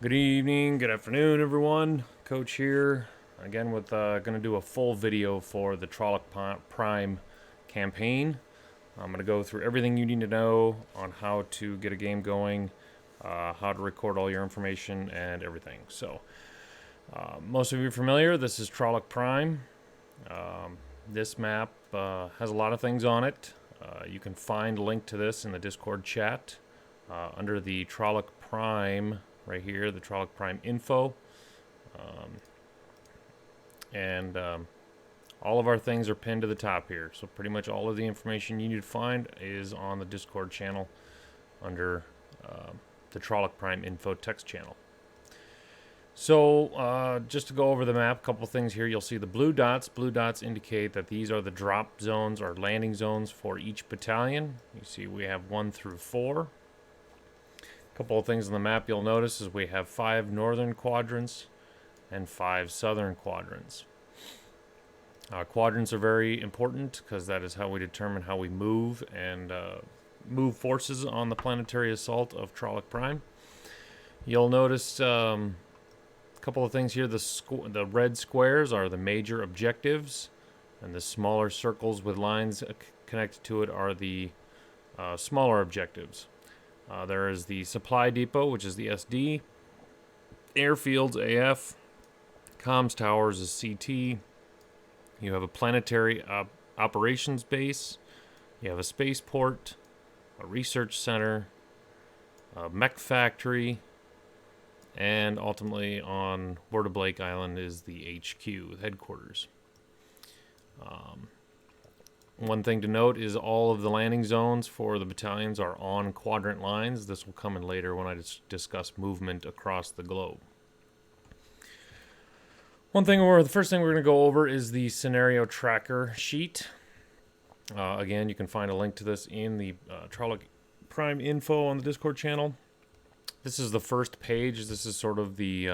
Good evening, good afternoon, everyone. Coach here, again with going to do a full video for the Trolloc Prime campaign. I'm going to go through everything you need to know on how to get a game going, how to record all your information, and everything. So, most of you are familiar. This is Trolloc Prime. This map has a lot of things on it. You can find a link to this in the Discord chat under the Trolloc Prime. Right here, the Trolloc Prime info. And all of our things are pinned to the top here. So pretty much all of the information you need to find is on the Discord channel under the Trolloc Prime info text channel. So just to go over the map, a couple things here. You'll see the blue dots. Blue dots indicate that these are the drop zones or landing zones for each battalion. You see we have 1 through 4. Couple of things on the map you'll notice is we have 5 northern quadrants and 5 southern quadrants. Quadrants are very important because that is how we determine how we move and move forces on the planetary assault of Trolloc Prime. You'll notice a couple of things here. The red squares are the major objectives, and the smaller circles with lines connected to it are the smaller objectives. There is the supply depot, which is the SD, airfields AF, comms towers is CT. You have a planetary operations base. You have a spaceport, a research center, a mech factory, and ultimately on Word of Blake Island is the HQ, headquarters. One thing to note is all of the landing zones for the battalions are on quadrant lines. This will come in later when I discuss movement across the globe. The first thing we're going to go over is the scenario tracker sheet. Again, you can find a link to this in the Trolloc Prime info on the Discord channel. This is the first page. This is sort of the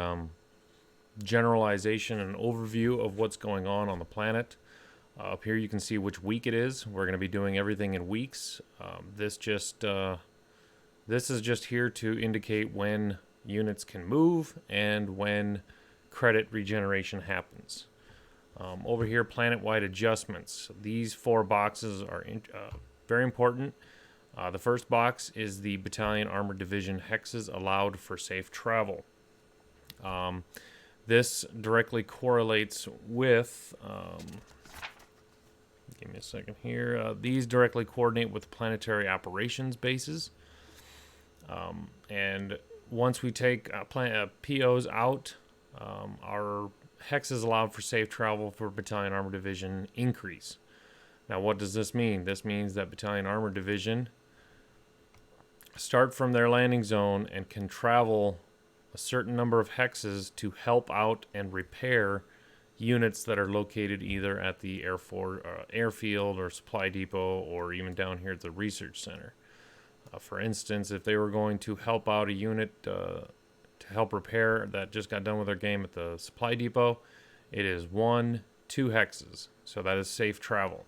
generalization and overview of what's going on the planet. Up here you can see which week it is. We're going to be doing everything in weeks. This is just here to indicate when units can move and when credit regeneration happens. Over here, planet-wide adjustments. These 4 boxes are very important. The first box is the Battalion Armored Division hexes allowed for safe travel. This directly correlates with... give me a second here. These directly coordinate with planetary operations bases. And once we take POs out, our hexes allowed for safe travel for Battalion Armored Division increase. Now, what does this mean? This means that Battalion Armored Division start from their landing zone and can travel a certain number of hexes to help out and repair units that are located either at the airfield or supply depot or even down here at the research center. For instance, if they were going to help out a unit to help repair that just got done with their game at the supply depot, it is 1, 2 hexes. So that is safe travel.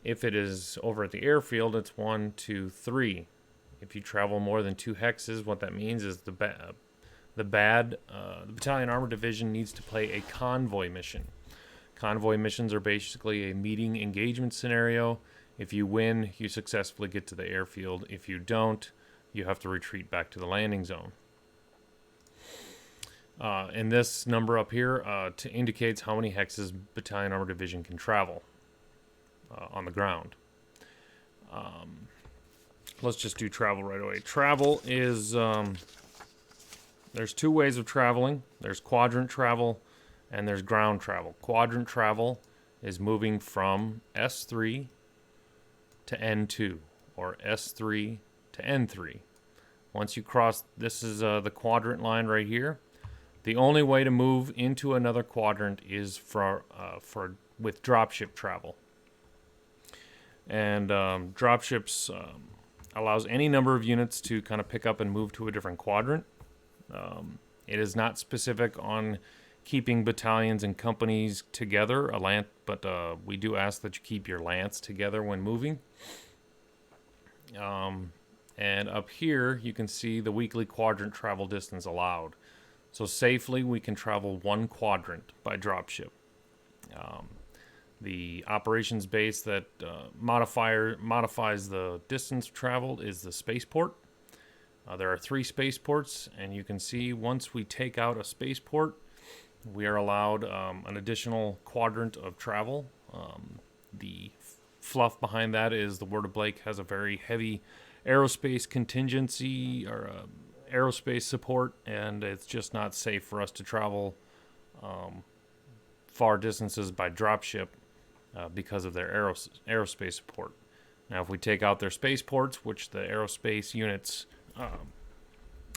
If it is over at the airfield, it's 1, 2, 3. If you travel more than 2 hexes, what that means is the Battalion Armored Division needs to play a convoy mission. Convoy missions are basically a meeting engagement scenario. If you win, you successfully get to the airfield. If you don't, you have to retreat back to the landing zone. And this number up here indicates how many hexes Battalion Armored Division can travel on the ground. Let's just do travel right away. Travel is... there's 2 ways of traveling. There's quadrant travel and there's ground travel. Quadrant travel is moving from S3 to N2 or S3 to N3. Once you cross, this is the quadrant line right here. The only way to move into another quadrant is with dropship travel. And dropships allows any number of units to kind of pick up and move to a different quadrant. It is not specific on keeping battalions and companies together, but we do ask that you keep your lance together when moving. And up here, you can see the weekly quadrant travel distance allowed. So safely, we can travel 1 quadrant by dropship. The operations base that modifies the distance traveled is the spaceport. There are 3 spaceports, and you can see once we take out a spaceport, we are allowed an additional quadrant of travel. The fluff behind that is the Word of Blake has a very heavy aerospace contingency or aerospace support, and it's just not safe for us to travel far distances by dropship because of their aerospace support. Now, if we take out their spaceports, which the aerospace units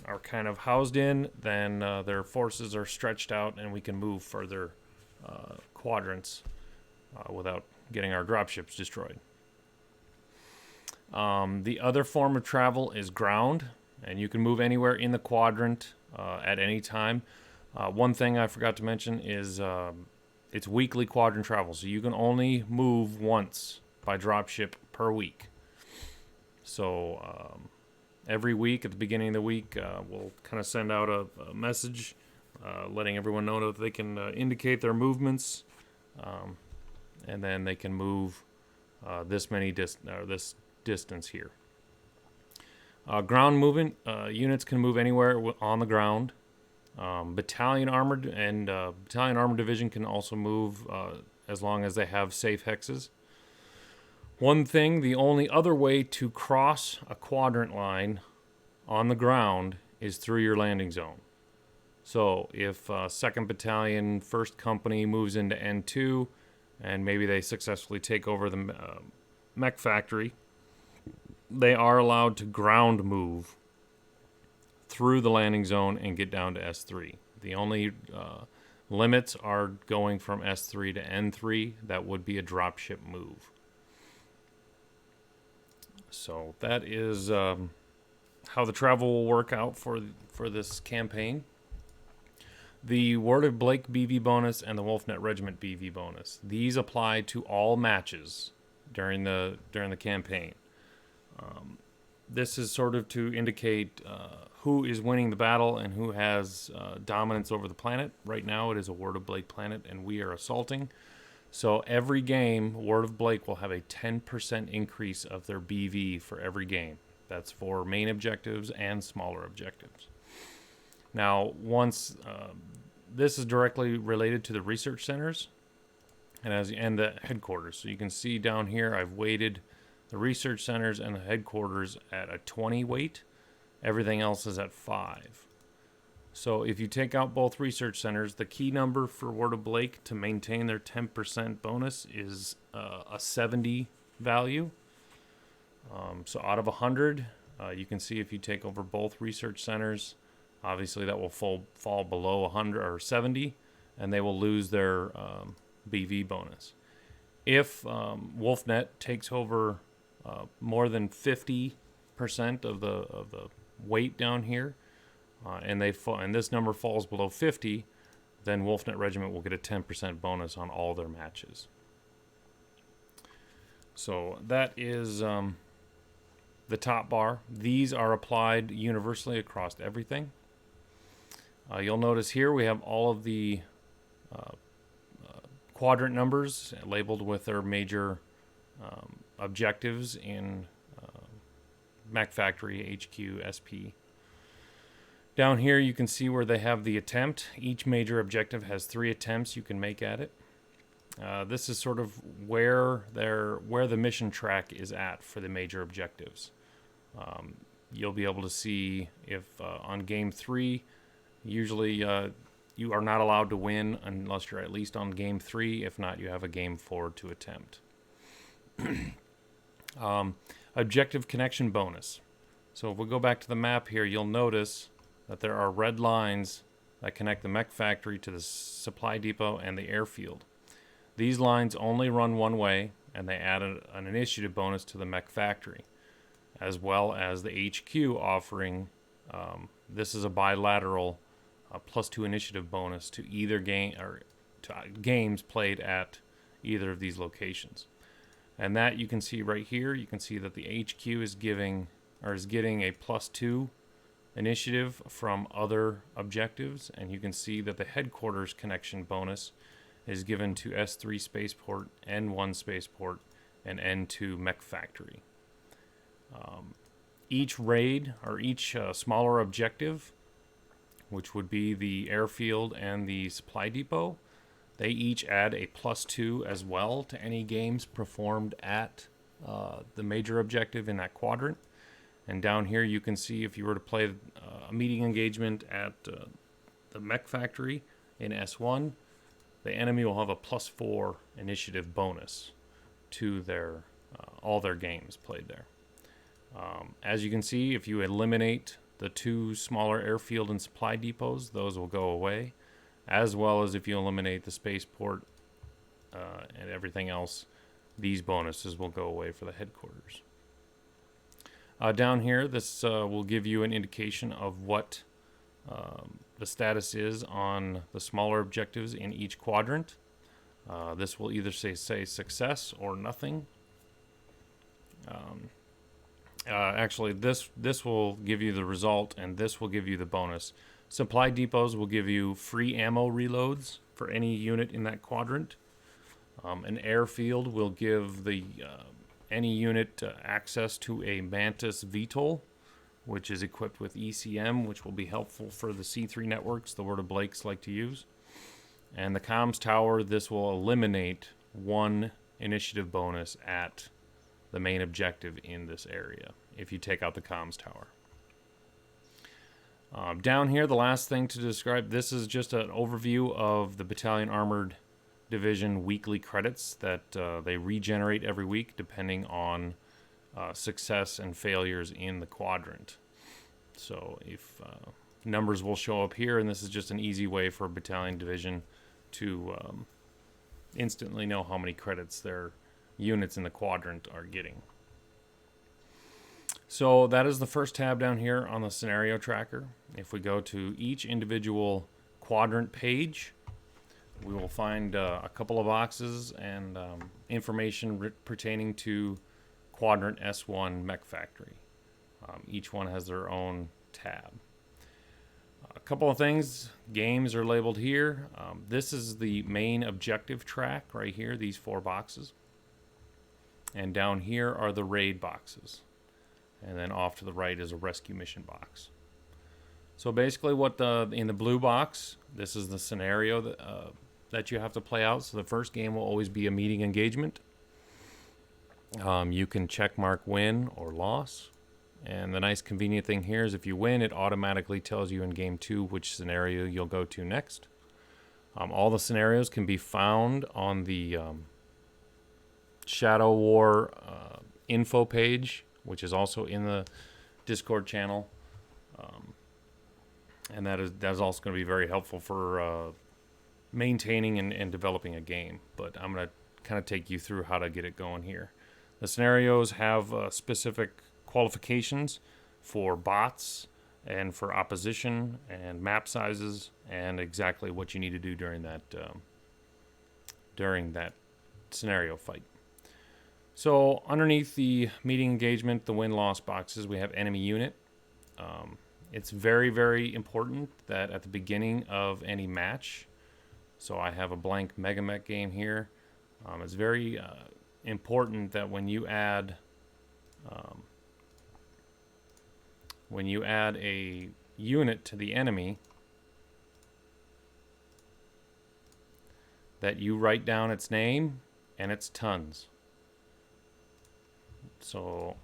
are kind of housed in, then their forces are stretched out and we can move further quadrants without getting our dropships destroyed. The other form of travel is ground, and you can move anywhere in the quadrant at any time. One thing I forgot to mention is it's weekly quadrant travel, so you can only move once by dropship per week. So every week, at the beginning of the week, we'll kind of send out a message letting everyone know that they can indicate their movements, and then they can move this distance here. Ground movement units can move anywhere on the ground. Battalion armored and Battalion armored division can also move as long as they have safe hexes. One thing, the only other way to cross a quadrant line on the ground is through your landing zone. So if 2nd Battalion, 1st Company moves into N2, and maybe they successfully take over the mech factory, they are allowed to ground move through the landing zone and get down to S3. The only limits are going from S3 to N3. That would be a dropship move. So that is how the travel will work out for this campaign. The Word of Blake BV bonus and the Wolf Net Regiment BV bonus. These apply to all matches during the campaign. This is sort of to indicate who is winning the battle and who has dominance over the planet. Right now it is a Word of Blake planet and we are assaulting. So every game, Word of Blake will have a 10% increase of their BV for every game. That's for main objectives and smaller objectives. Now, once this is directly related to the research centers and the headquarters. So you can see down here, I've weighted the research centers and the headquarters at a 20 weight. Everything else is at 5. So if you take out both research centers, the key number for Word of Blake to maintain their 10% bonus is a 70 value. So out of 100, you can see if you take over both research centers, obviously that will fall below 100 or 70, and they will lose their BV bonus. If WolfNet takes over more than 50% of the weight down here, and this number falls below 50, then Wolf Net Regiment will get a 10% bonus on all their matches. So that is the top bar. These are applied universally across everything. You'll notice here we have all of the quadrant numbers labeled with their major objectives in Mech Factory, HQ, SP. Down here you can see where they have the attempt. Each major objective has 3 attempts you can make at it. This is sort of where the mission track is at for the major objectives. You'll be able to see if on game 3, usually you are not allowed to win unless you're at least on game 3. If not, you have a game 4 to attempt. Objective connection bonus. So if we go back to the map here, you'll notice that there are red lines that connect the mech factory to the supply depot and the airfield. These lines only run one way, and they add an initiative bonus to the mech factory, as well as the HQ offering. This is a bilateral +2 initiative bonus to either game or to games played at either of these locations. And that you can see right here. You can see that the HQ is giving or is getting a +2 initiative from other objectives, and you can see that the headquarters connection bonus is given to S3 Spaceport, N1 Spaceport, and N2 Mech Factory. Each raid, or each smaller objective, which would be the airfield and the supply depot, they each add a +2 as well to any games performed at the major objective in that quadrant. And down here you can see if you were to play a meeting engagement at the Mech Factory in S1, the enemy will have a +4 initiative bonus to their all their games played there. As you can see, if you eliminate the 2 smaller airfield and supply depots, those will go away, as well as if you eliminate the spaceport and everything else, these bonuses will go away for the headquarters. Down here, this will give you an indication of what the status is on the smaller objectives in each quadrant. This will either say success or nothing. Actually, this will give you the result, and this will give you the bonus. Supply depots will give you free ammo reloads for any unit in that quadrant. An airfield will give the any unit access to a Mantis VTOL, which is equipped with ECM, which will be helpful for the C3 networks the Word of Blakes like to use. And the comms tower, this will eliminate 1 initiative bonus at the main objective in this area if you take out the comms tower. Down here, the last thing to describe, this is just an overview of the Battalion Armored Division weekly credits that they regenerate every week depending on success and failures in the quadrant. So if numbers will show up here, and this is just an easy way for a battalion division to instantly know how many credits their units in the quadrant are getting. So that is the first tab down here on the scenario tracker. If we go to each individual quadrant page, we will find a couple of boxes and information pertaining to Quadrant S1 Mech Factory. Each one has their own tab. A couple of things, games are labeled here. This is the main objective track right here, these 4 boxes. And down here are the raid boxes. And then off to the right is a rescue mission box. So basically what in the blue box, this is the scenario that you have to play out. So the first game will always be a meeting engagement. You can check mark win or loss. And the nice convenient thing here is if you win, it automatically tells you in game 2 which scenario you'll go to next. All the scenarios can be found on the Shadow War info page, which is also in the Discord channel. And that is also going to be very helpful for maintaining and developing a game. But I'm going to kind of take you through how to get it going here. The scenarios have specific qualifications for bots and for opposition and map sizes and exactly what you need to do during that scenario fight. So underneath the meeting engagement, the win-loss boxes, we have enemy unit. It's very, very important that at the beginning of any match, so I have a blank Megamech game here. It's very important that when you add a unit to the enemy, that you write down its name and its tons. So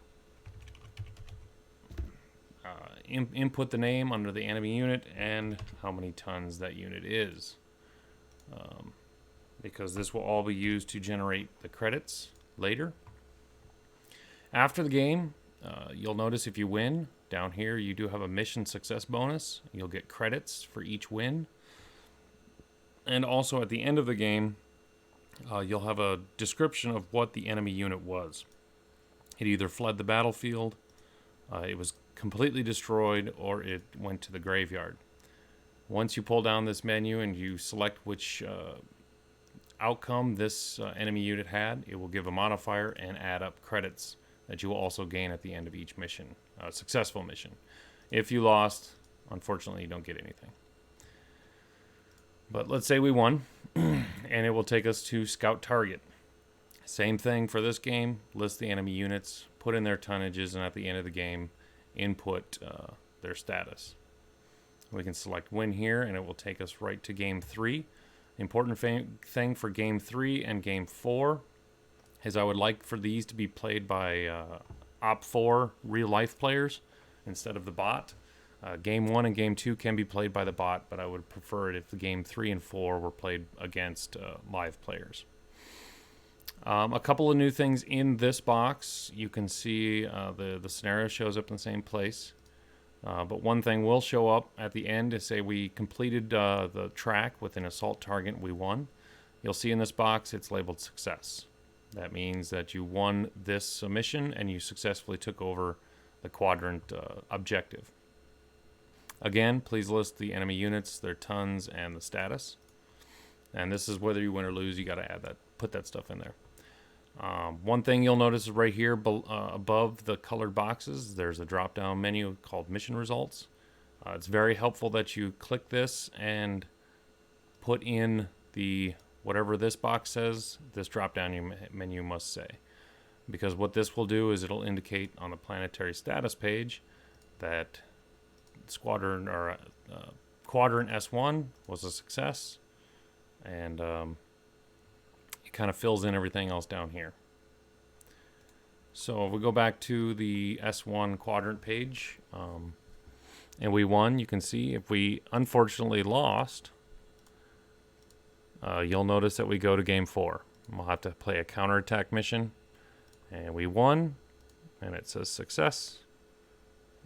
input the name under the enemy unit and how many tons that unit is, because this will all be used to generate the credits later. After the game, you'll notice if you win, down here you do have a mission success bonus. You'll get credits for each win. And also at the end of the game, you'll have a description of what the enemy unit was. It either fled the battlefield, it was completely destroyed, or it went to the graveyard. Once you pull down this menu and you select which outcome this enemy unit had, it will give a modifier and add up credits that you will also gain at the end of each mission, successful mission. If you lost, unfortunately, you don't get anything. But let's say we won, and it will take us to Scout Target. Same thing for this game. List the enemy units, put in their tonnages, and at the end of the game, input their status. We can select Win here, and it will take us right to Game 3. The important thing for Game 3 and Game 4 is I would like for these to be played by Op4 real-life players instead of the bot. Game 1 and Game 2 can be played by the bot, but I would prefer it if the Game 3 and 4 were played against live players. A couple of new things in this box. You can see the scenario shows up in the same place. But one thing will show up at the end is say we completed the track with an assault target, we won. You'll see in this box it's labeled success. That means that you won this mission and you successfully took over the quadrant objective. Again, please list the enemy units, their tons, and the status. And this is whether you win or lose, you got to add that, put that stuff in there. One thing you'll notice is right here above the colored boxes, there's a drop-down menu called Mission Results. It's very helpful that you click this and put in the whatever this box says, this drop-down menu must say. Because what this will do is it'll indicate on the planetary status page that Quadrant S1 was a success, and it kind of fills in everything else down here. So if we go back to the S1 quadrant page, and we won, you can see if we unfortunately lost, you'll notice that we go to Game 4. We'll have to play a counterattack mission, and we won, and it says success.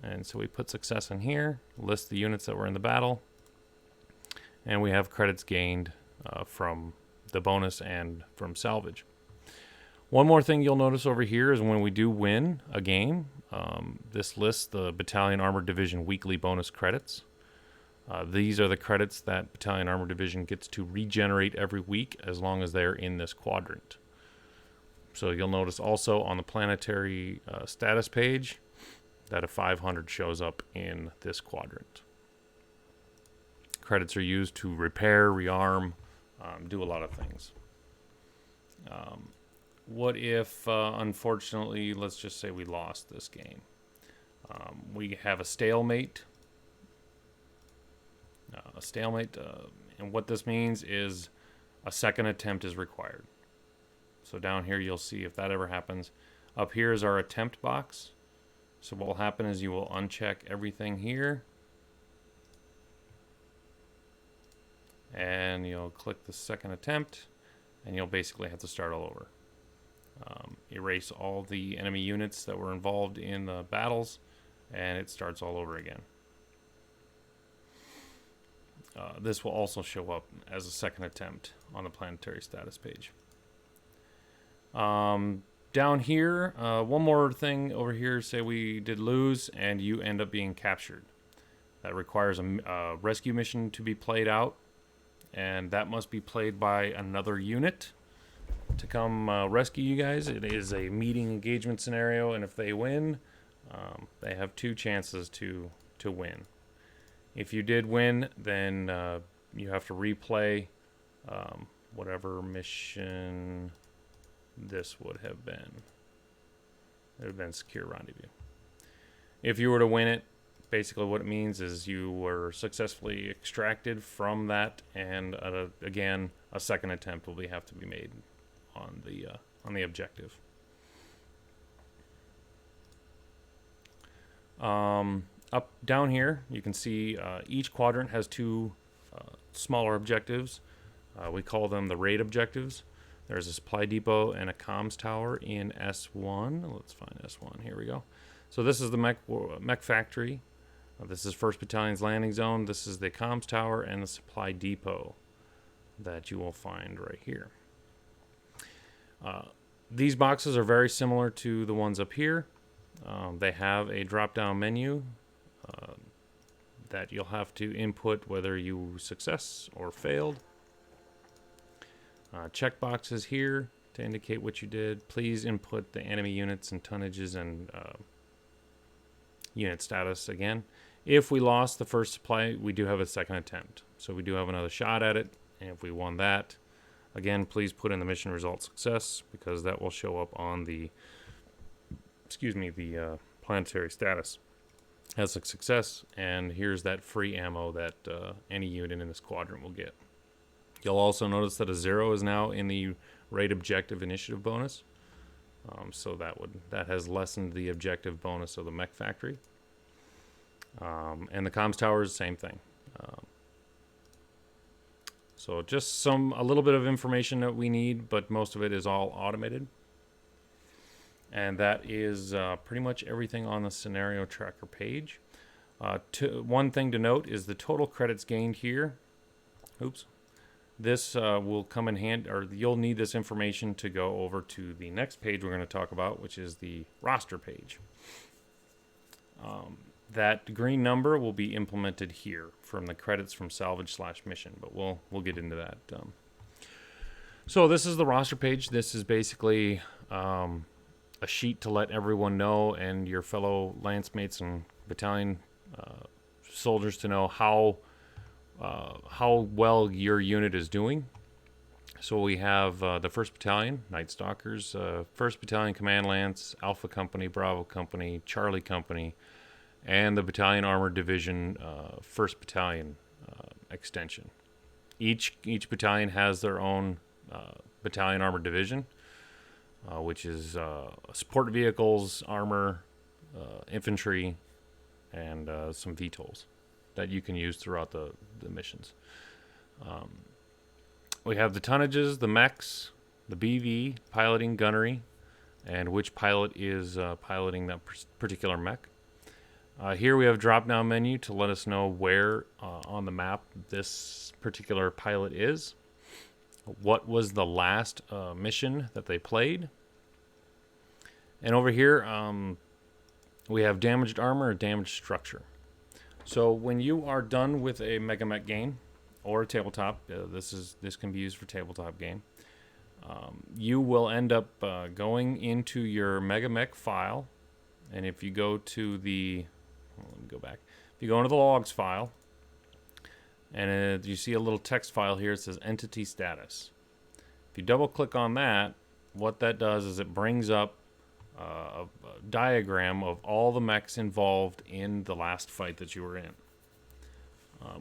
And so we put success in here, list the units that were in the battle, and we have credits gained from the bonus and from salvage. One more thing you'll notice over here is when we do win a game, this lists the Battalion Armored Division weekly bonus credits. These are the credits that Battalion Armored Division gets to regenerate every week as long as they're in this quadrant. So you'll notice also on the planetary status page that a 500 shows up in this quadrant. Credits are used to repair, rearm, do a lot of things. What if, unfortunately, let's just say we lost this game? We have a stalemate. And what this means is a second attempt is required. So down here you'll see if that ever happens. Up here is our attempt box. So what will happen is you will uncheck everything here. And you'll click the second attempt. And you'll basically have to start all over. Erase all the enemy units that were involved in the battles. And it starts all over again. This will also show up as a second attempt on the planetary status page. Down here, one more thing over here, say we did lose and you end up being captured. That requires a rescue mission to be played out, and that must be played by another unit to come rescue you guys. It is a meeting engagement scenario, and if they win, they have 2 chances to win. If you did win, then you have to replay whatever mission this would have been. It would have been Secure Rendezvous. If you were to win it, basically what it means is you were successfully extracted from that, and again, a second attempt will have to be made on the objective. Up down here, you can see each quadrant has 2 smaller objectives. We call them the raid objectives. There's a supply depot and a comms tower in S1. Let's find S1. Here we go. So this is the mech factory. This is 1st Battalion's landing zone. This is the comms tower and the supply depot that you will find right here. These boxes are very similar to the ones up here. They have a drop-down menu that you'll have to input whether you success or failed. Check boxes here to indicate what you did. Please input the enemy units and tonnages and unit status again. If we lost the first supply, we do have a second attempt. So we do have another shot at it. And if we won that, again, please put in the mission result success, because that will show up on the, the planetary status as a success. And here's that free ammo that any unit in this quadrant will get. You'll also notice that a 0 is now in the raid objective initiative bonus. So that has lessened the objective bonus of the mech factory. And the comms towers, same thing. So just a little bit of information that we need, but most of it is all automated. And that is pretty much everything on the scenario tracker page. One thing to note is the total credits gained here. Oops. This will come in hand, or you'll need this information to go over to the next page we're going to talk about, which is the roster page. That green number will be implemented here from the credits from salvage/mission, but we'll get into that. So this is the roster page. This is basically a sheet to let everyone know, and your fellow lance mates and battalion soldiers to know how well your unit is doing. So we have the 1st Battalion, Night Stalkers, 1st Battalion Command Lance, Alpha Company, Bravo Company, Charlie Company, and the Battalion Armored Division 1st Battalion extension. Each battalion has their own Battalion Armored Division, which is support vehicles, armor, infantry, and some VTOLs that you can use throughout the missions. We have the tonnages, the mechs, the BV, piloting, gunnery, and which pilot is piloting that particular mech. Here we have a drop-down menu to let us know where on the map this particular pilot is. What was the last mission that they played. And over here, we have damaged armor or damaged structure. So when you are done with a Mega Mech game or a tabletop, this can be used for tabletop game, you will end up going into your Mega Mech file, and if you go to the, let me go back. If you go into the logs file, and you see a little text file here, it says entity status. If you double click on that, what that does is it brings up a diagram of all the mechs involved in the last fight that you were in.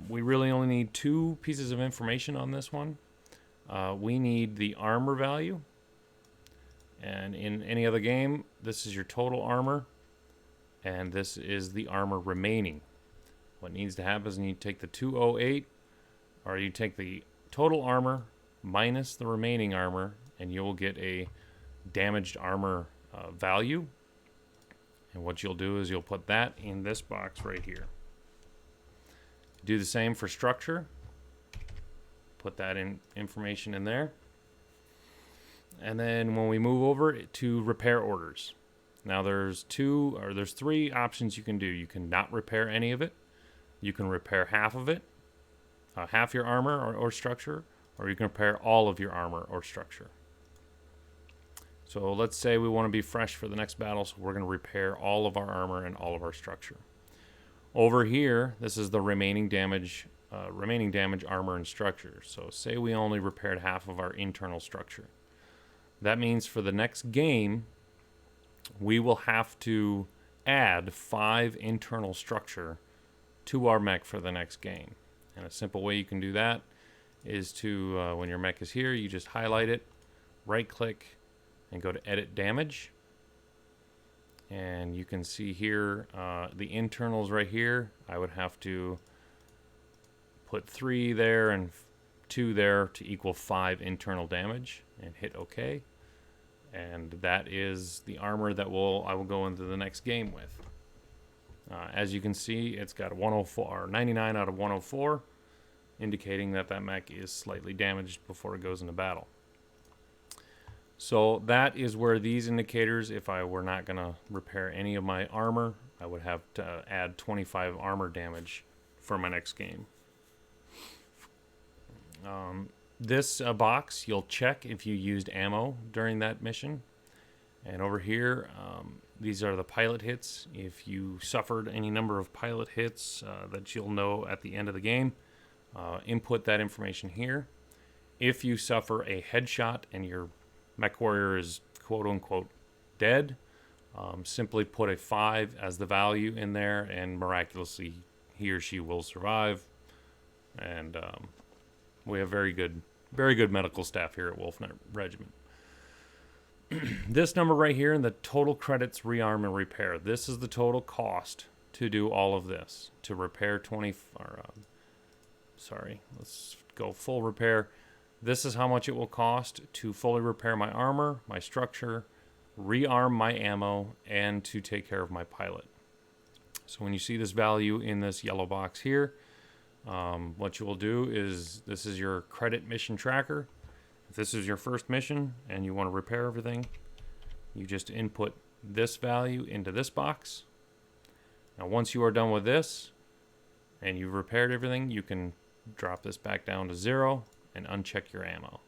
We really only need 2 pieces of information on this one. We need the armor value, and in any other game, this is your total armor, and this is the armor remaining. What needs to happen is you take the 208, or you take the total armor minus the remaining armor, and you'll get a damaged armor value. And what you'll do is you'll put that in this box right here. Do the same for structure. Put that information in there. And then when we move over to repair orders, now there's 3 options you can do. You can not repair any of it. You can repair half of it, half your armor or structure, or you can repair all of your armor or structure. So let's say we want to be fresh for the next battle, so we're going to repair all of our armor and all of our structure. Over here, this is the remaining damage, armor, and structure. So say we only repaired half of our internal structure. That means for the next game, we will have to add 5 internal structure to our mech for the next game. And a simple way you can do that is to, when your mech is here, you just highlight it, right-click, and go to Edit Damage. And you can see here the internals right here. I would have to put 3 there and 2 there to equal 5 internal damage, and hit OK. And that is the armor that I will go into the next game with. As you can see, it's got a 104 or 99 out of 104, indicating that that mech is slightly damaged before it goes into battle. So that is where these indicators, if I were not going to repair any of my armor, I would have to add 25 armor damage for my next game. This box, you'll check if you used ammo during that mission. And over here, these are the pilot hits. If you suffered any number of pilot hits that you'll know at the end of the game, input that information here. If you suffer a headshot and your mech warrior is quote-unquote dead, simply put a 5 as the value in there, and miraculously he or she will survive. And we have very good medical staff here at Wolf Net Regiment. This number right here in the total credits rearm and repair. This is the total cost to do all of this. To repair 20, or let's go full repair. This is how much it will cost to fully repair my armor, my structure, rearm my ammo, and to take care of my pilot. So when you see this value in this yellow box here, what you will do is, this is your credit mission tracker. If this is your first mission and you want to repair everything, you just input this value into this box. Now once you are done with this and you've repaired everything, you can drop this back down to 0 and uncheck your ammo.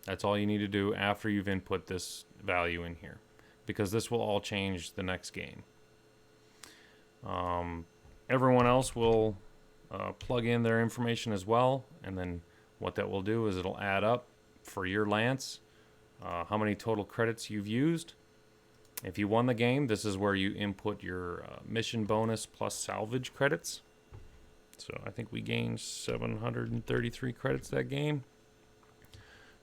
That's all you need to do after you've input this value in here, because this will all change the next game. Everyone else will plug in their information as well, and then what that will do is it'll add up for your lance how many total credits you've used. If you won the game, this is where you input your mission bonus plus salvage credits. So I think we gained 733 credits that game.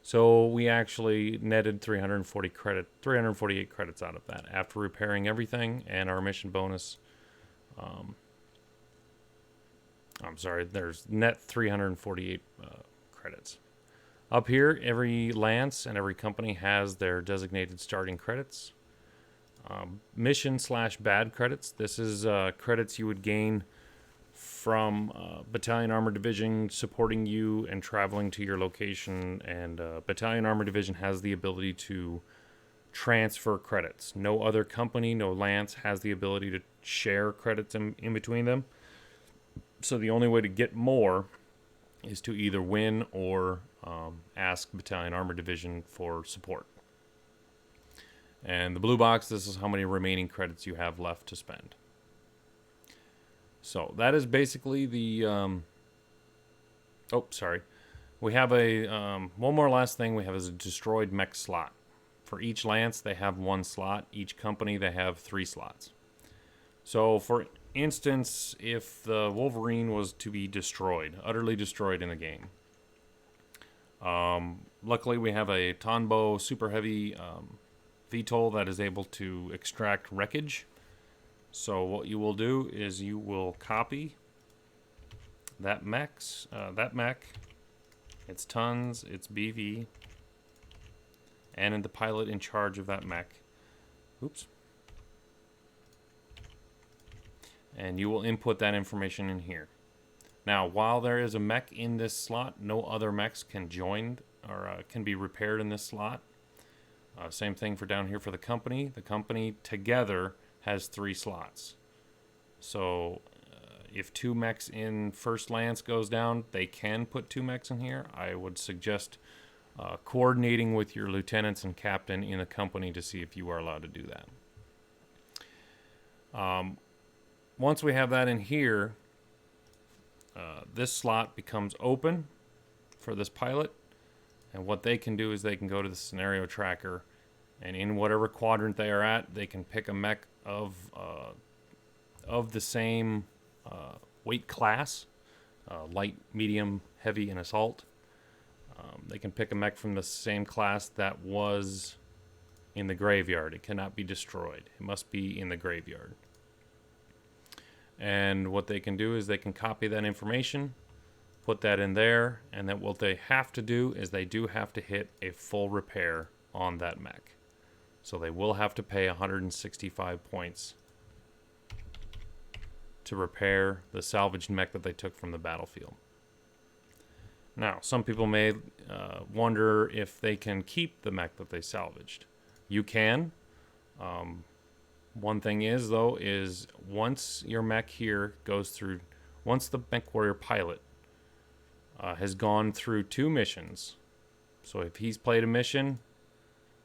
So we actually netted 348 credits out of that after repairing everything and our mission bonus. I'm sorry, there's net 348 credits. Up here, every lance and every company has their designated starting credits. Mission/bad credits. This is credits you would gain from Battalion Armor Division supporting you and traveling to your location, and Battalion Armor Division has the ability to transfer credits. No other company, no lance has the ability to share credits in between them. So the only way to get more is to either win or ask Battalion Armor Division for support. And the blue box, this is how many remaining credits you have left to spend. So that is basically the... We have a... one more last thing we have is a destroyed mech slot. For each lance, they have 1 slot. Each company, they have 3 slots. So for instance, if the Wolverine was to be destroyed, utterly destroyed in the game, luckily we have a Tonbo super heavy VTOL that is able to extract wreckage. So what you will do is you will copy that mech, its tons, its BV, and the pilot in charge of that mech. Oops. And you will input that information in here. Now, while there is a mech in this slot, no other mechs can join or can be repaired in this slot. Same thing for down here for the company. The company together has 3 slots. So if 2 mechs in first lance goes down, they can put 2 mechs in here. I would suggest coordinating with your lieutenants and captain in the company to see if you are allowed to do that. Once we have that in here, this slot becomes open for this pilot, and what they can do is they can go to the scenario tracker, and in whatever quadrant they are at, they can pick a mech of the same weight class, light, medium, heavy, and assault. They can pick a mech from the same class that was in the graveyard. It cannot be destroyed. It must be in the graveyard. And what they can do is they can copy that information, put that in there, and then what they have to do is they do have to hit a full repair on that mech. So they will have to pay 165 points to repair the salvaged mech that they took from the battlefield. Now, some people may wonder if they can keep the mech that they salvaged. You can. One thing is, though, is once your mech here goes through, once the mech warrior pilot has gone through 2 missions. So if he's played a mission,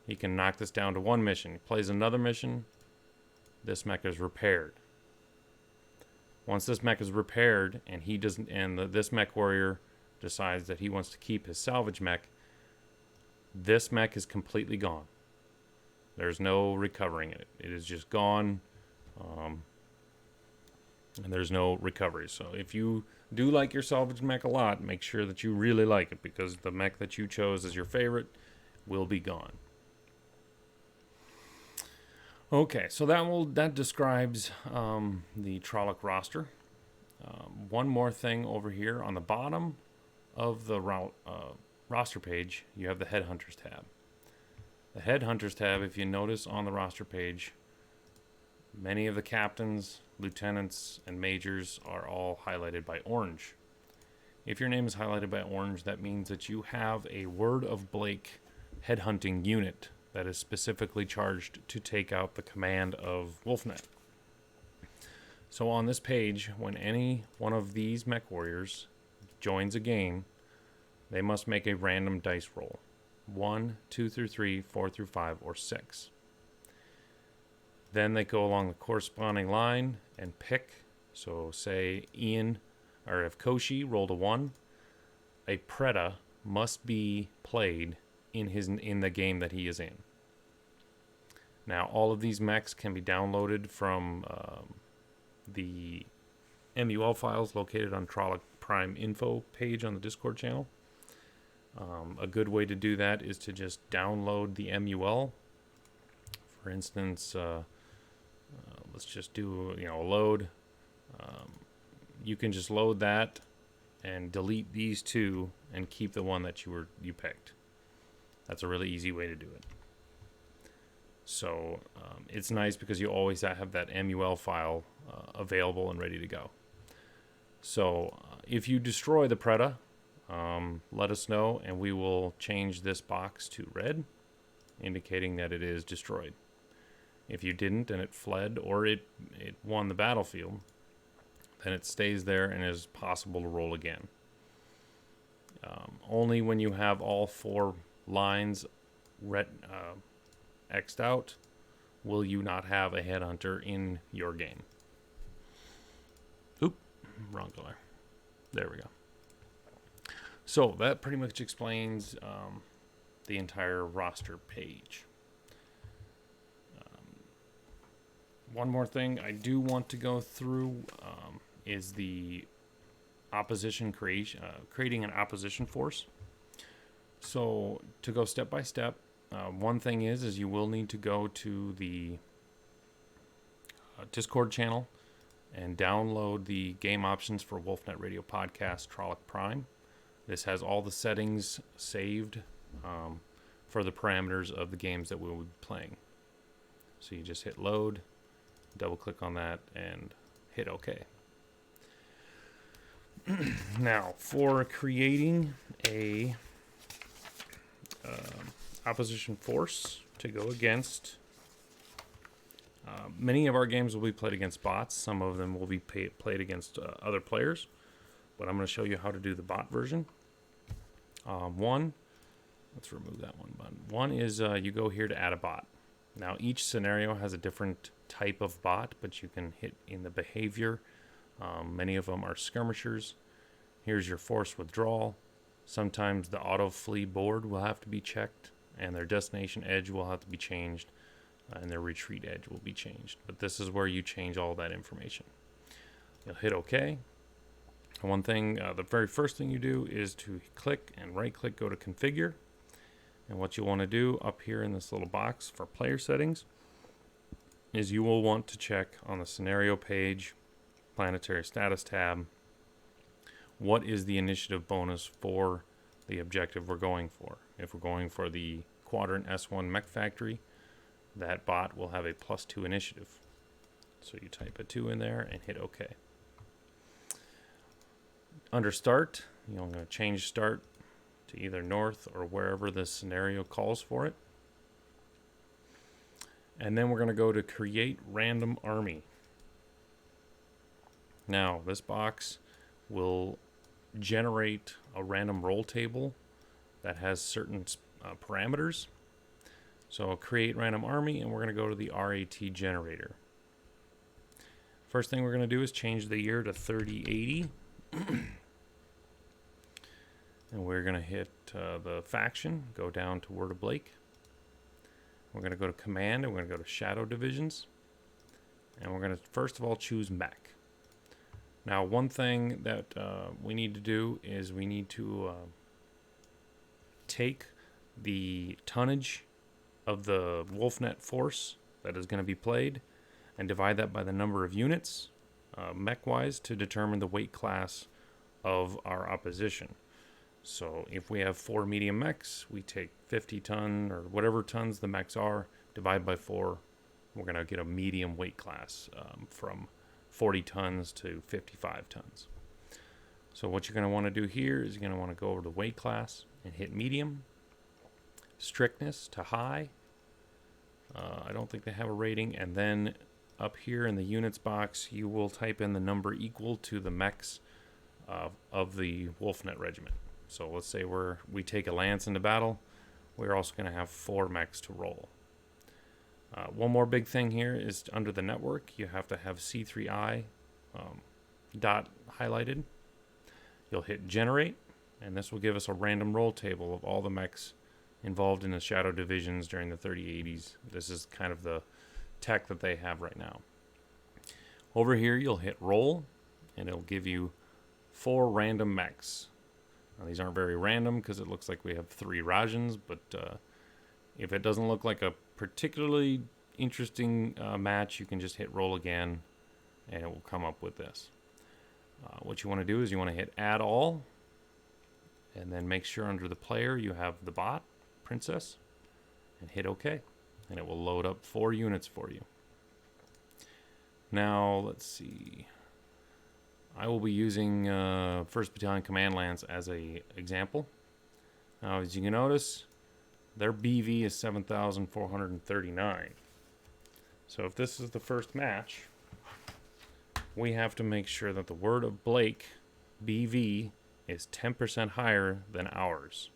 he can knock this down to 1 mission. He plays another mission, this mech is repaired. Once this mech is repaired and he doesn't, and this mech warrior decides that he wants to keep his salvage mech, this mech is completely gone. There's no recovering it. It is just gone, and there's no recovery. So if you do like your salvage mech a lot, make sure that you really like it, because the mech that you chose as your favorite will be gone. Okay, so that describes the Trolloc roster. One more thing over here on the bottom of the roster page, you have the Headhunters tab. The Headhunters tab, if you notice on the roster page, many of the captains, lieutenants, and majors are all highlighted by orange. If your name is highlighted by orange, that means that you have a Word of Blake headhunting unit that is specifically charged to take out the command of Wolfnet. So on this page, when any one of these mech warriors joins a game, they must make a random dice roll. 1, 2 through 3, 4 through 5, or 6. Then they go along the corresponding line and pick. So say Ian, or if Koshi rolled a 1, a Preda must be played in the game that he is in. Now all of these mechs can be downloaded from the MUL files located on Trolloc Prime info page on the Discord channel. A good way to do that is to just download the MUL. For instance, let's just do a load. You can just load that and delete these 2 and keep the one that you picked. That's a really easy way to do it. So it's nice because you always have that MUL file available and ready to go. So if you destroy the Preda, let us know and we will change this box to red, indicating that it is destroyed. If you didn't and it fled or it won the battlefield, then it stays there and is possible to roll again. Only when you have all 4 lines X'd out will you not have a headhunter in your game. Oop, wrong color. There we go. So that pretty much explains the entire roster page. One more thing I do want to go through is the opposition creating an opposition force. So to go step by step, one thing is you will need to go to the Discord channel and download the game options for Wolf Net Radio Podcast Trolloc Prime. This has all the settings saved for the parameters of the games that we'll be playing. So you just hit load, double click on that, and hit OK. Now, for creating a opposition force to go against, many of our games will be played against bots. Some of them will be played against other players. But I'm going to show you how to do the bot version. Let's remove that one button. One is you go here to add a bot. Now each scenario has a different type of bot, but you can hit in the behavior. Many of them are skirmishers. Here's your force withdrawal. Sometimes the auto flee board will have to be checked, and their destination edge will have to be changed, and their retreat edge will be changed. But this is where you change all that information. You'll hit OK. One thing, the very first thing you do is to click and right click, go to configure. And what you want to do up here in this little box for player settings is you will want to check on the scenario page, planetary status tab, what is the initiative bonus for the objective we're going for. If we're going for the Quadrant S1 Mech Factory, that bot will have a +2 initiative. So you type a 2 in there and hit OK. Under start, you're going to change start to either north or wherever the scenario calls for it. And then we're going to go to create random army. Now, this box will generate a random roll table that has certain parameters. So I'll create random army, and we're going to go to the RAT generator. First thing we're going to do is change the year to 3080. And we're going to hit the faction, go down to Word of Blake. We're going to go to Command, and we're going to go to Shadow Divisions. And we're going to, first of all, choose Mech. Now, one thing that we need to do is we need to take the tonnage of the Wolf Net force that is going to be played and divide that by the number of units, mech-wise, to determine the weight class of our opposition. So if we have 4 medium mechs, we take 50 ton or whatever tons the mechs are, divide by 4. We're going to get a medium weight class from 40 tons to 55 tons. So what you're going to want to do here is you're going to want to go over to weight class and hit medium, strictness to high. I don't think they have a rating. And then up here in the units box, you will type in the number equal to the mechs of the Wolf Net Regiment. So let's say we take a lance into battle. We're also going to have 4 mechs to roll. One more big thing here is under the network, you have to have C3I dot highlighted. You'll hit generate, and this will give us a random roll table of all the mechs involved in the Shadow Divisions during the 3080s. This is kind of the tech that they have right now. Over here, you'll hit roll, and it'll give you 4 random mechs. Now, these aren't very random because it looks like we have 3 Rajans, but if it doesn't look like a particularly interesting match, you can just hit roll again, and it will come up with this. What you want to do is you want to hit add all, and then make sure under the player you have the bot, Princess, and hit OK, and it will load up 4 units for you. Now, let's see. I will be using 1st Battalion Command Lance as an example. Now, as you can notice, their BV is 7,439. So if this is the first match, we have to make sure that the Word of Blake BV is 10% higher than ours.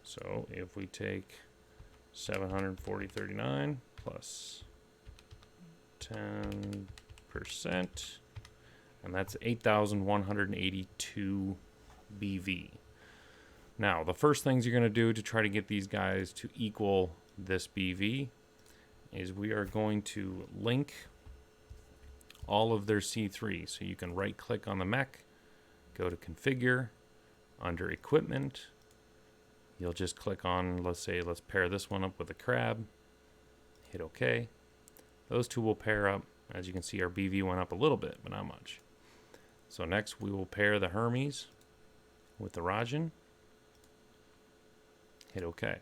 So if we take 740.39 plus 10%, and that's 8,182 BV. Now, the first things you're going to do to try to get these guys to equal this BV is we are going to link all of their C3. So you can right-click on the mech, go to Configure, under Equipment. You'll just click on, let's pair this one up with a crab, hit OK. Those two will pair up. As you can see, our BV went up a little bit, but not much. So next we will pair the Hermes with the Rajan. Hit OK.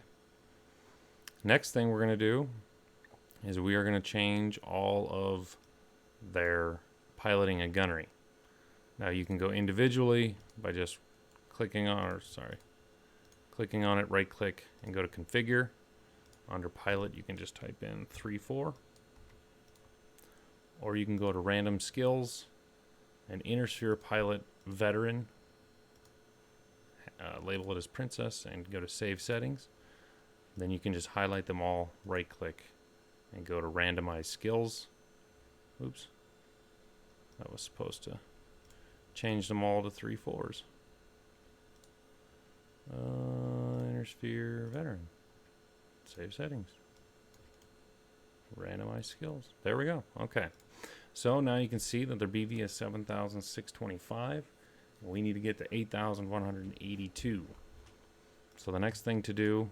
Next thing we're going to do is we are going to change all of their piloting and gunnery. Now you can go individually by just clicking on it, right click, and go to Configure. Under Pilot, you can just type in 3-4. Or you can go to Random Skills and Inner Sphere Pilot Veteran. Label it as Princess and go to Save Settings. Then you can just highlight them all, right click, and go to Randomize Skills. Oops. That was supposed to change them all to 3-4s. Inner Sphere Veteran. Save Settings. Randomize Skills. There we go. Okay. So now you can see that their BV is 7,625. We need to get to 8,182. So the next thing to do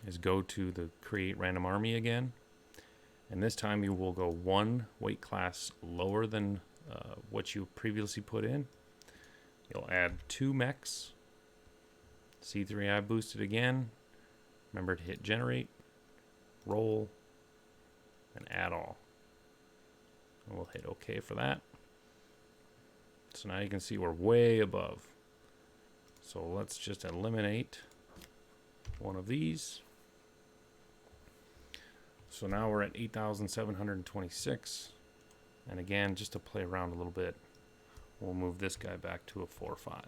is go to the Create Random Army again. And this time you will go 1 weight class lower than what you previously put in. You'll add 2 mechs. C3I boosted again. Remember to hit Generate, Roll, and Add All. And we'll hit OK for that. So now you can see we're way above. So let's just eliminate one of these. So now we're at 8,726. And again, just to play around a little bit, We'll move this guy back to a 4-5.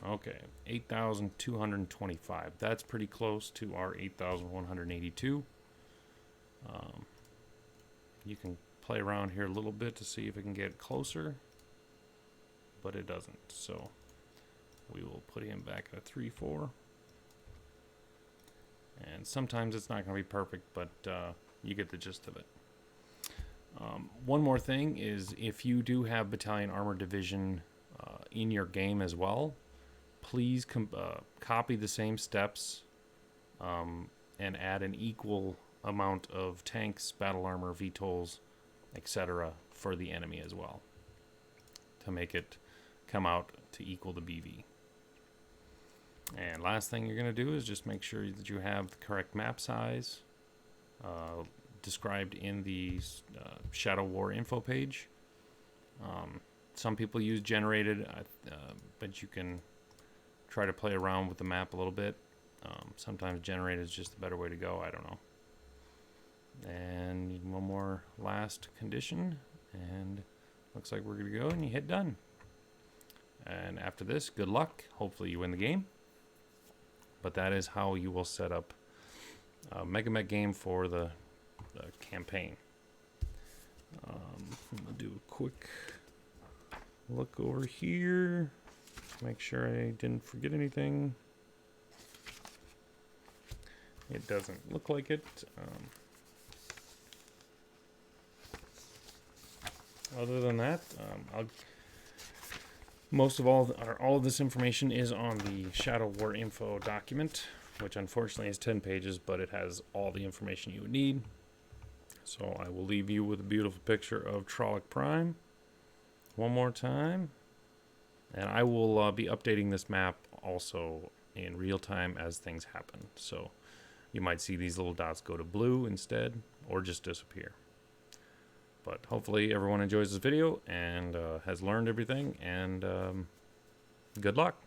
Okay, 8,225. That's pretty close to our 8,182. You can play around here a little bit to see if it can get closer, but it doesn't. So we will put him back at a 3-4. And sometimes it's not going to be perfect, but you get the gist of it. One more thing is, if you do have Battalion Armored Division in your game as well, please copy the same steps and add an equal amount of tanks, battle armor, VTOLs, etc. for the enemy as well, to make it come out to equal the BV. And last thing you're going to do is just make sure that you have the correct map size described in the Shadow War info page. Some people use generated, but you can try to play around with the map a little bit. Sometimes generated is just a better way to go. I don't know. And one more last condition, and looks like we're going to go, and you hit done. And after this, good luck. Hopefully you win the game. But that is how you will set up a Mega Mech game for the campaign. I'm going to do a quick look over here. Make sure I didn't forget anything. It doesn't look like it. Other than that, most of all of this information is on the Shadow War info document, which unfortunately is 10 pages, but it has all the information you would need. So I will leave you with a beautiful picture of Trolloc Prime one more time. And I will be updating this map also in real time as things happen. So you might see these little dots go to blue instead, or just disappear. But hopefully everyone enjoys this video and has learned everything, and good luck.